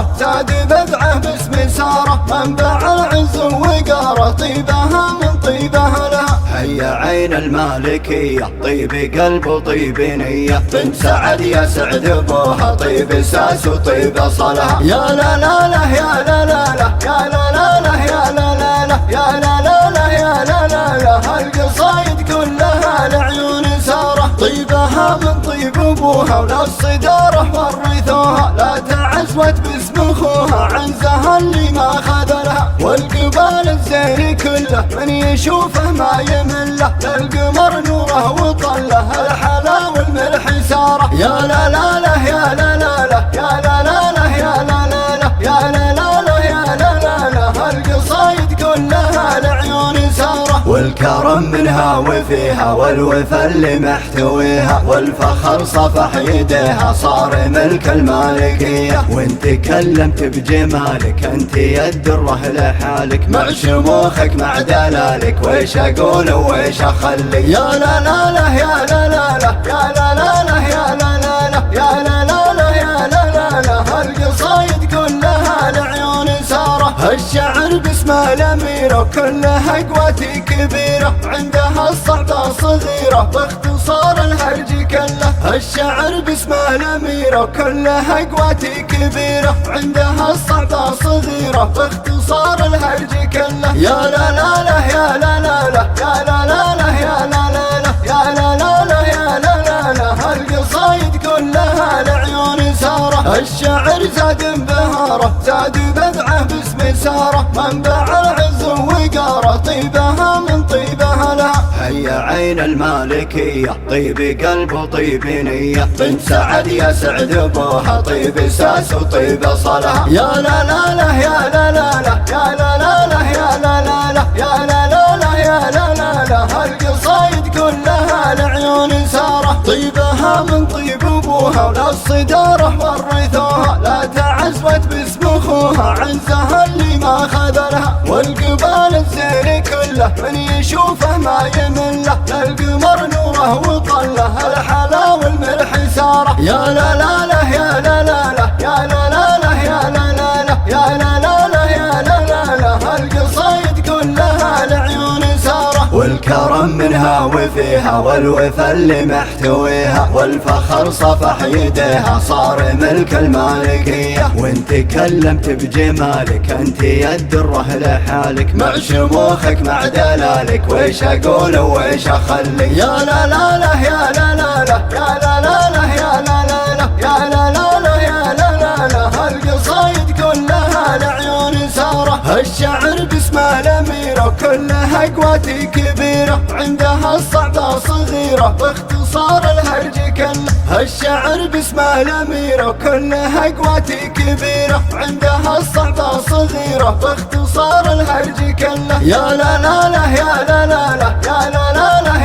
بهاره، زاد بضعه باسم ساره، منبع العز وقاره، طيبها من طيبه لها. هيا عين المالكيه، طيب قلب وطيب نيه، بنت سعد يا سعد ابوها، طيب ساس وطيب صلها. يا لا لا لا يا لا لا لا يا لا لا لا يا لا لا لا يا لا لا لا يا لا لا لا، هالقصايد كلها لعيون ساره، طيبها من طيب ابوها، ولا الصداره ورثوها، لا تعزوت باسم اخوها، عنزها اللي ما خذلها، والقبال الزين كله من يشوفه ما يمله، للقمر نوره وطله، الحلا والملح ساره. يا لا لا لا يا لا لا لا يا لا لا لا يا لا لا لا يا لا لا لا يا لا لا لا، هالقصايد كلها لعيون ساره، والكرم منها وفيها، والوفا اللي محتويها، والفخر صفح يديها، صار ملك المالكيه، وان تكلمت بجمالك انت يا الدره لحالك، مع شموخك مع دلالك، ويش اقول ويش اخلي. يا لا لا لا يا لا لا لا يا لا لا لا يا لا لا لا يا لا لا لا يا لا لا لا، هالقصايد كلها لعيون ساره، الشعر باسم الاميره، كلها قوتي كبيره، عندها الصعبه صغيره، باختصار الهرج كله، الشعر باسم الاميره، كلها قوتي كبيره، عندها الصعبه صغيره، باختصار الهرج كله. يا لا لا لا يا لا لا لا يا لا لا لا يا لا لا لا يا لا لا لا يا لا لا لا، هالقصايد كلها لعيون ساره، الشعر زاد بهاره، زاد بضعه باسم ساره، منبع العز وقاره، طيبها من طيبه لها. هيا عين المالكيه، طيب قلب وطيب نيه، بنت سعد يا سعد ابوها، طيب ساس وطيب صلها. يا لا لا لا يا لا لا لا يا لا لا لا يا لا لا لا يا لا لا لا يا لا لا لا، هالقصايد كلها لعيون ساره، طيبها من طيب ابوها، ولا الصداره ورثوها، لا تعزوت باسم اخوها، عنزها اللي ما خذلها، والقبال الزين كله من يشوفه ما يمله، للقمر نوره وطله، الحلا والملح ساره. يا لا لا لا يا لا لا لا يا لا لا لا يا لا لا لا يا لا لا لا يا لا لا لا، هالقصايد كلها لعيون ساره، والكرم منها وفيها، والوفا اللي محتويها، والفخر صفح يديها، صار ملك المالكيه، وان تكلمت بجمالك انت يا الدره لحالك، مع شموخك مع دلالك، ويش اقول ويش اخلي. يا لا لا لا يا لا لا لا يا لا لا لا يا لا لا لا يا لا لا لا يا لا لا لا، هالقصايد كلها لعيون ساره، الشعر باسم الاميره، كلها قوتي كبيره، عندها الصعبه صغيره، باختصار الهرج كله، الشعر باسم الاميره، كلها قوتي كبيره، عندها الصعبه صغيره، باختصار الهرج كله. يا لا لا لا يا لا لا لا يا لا لا لا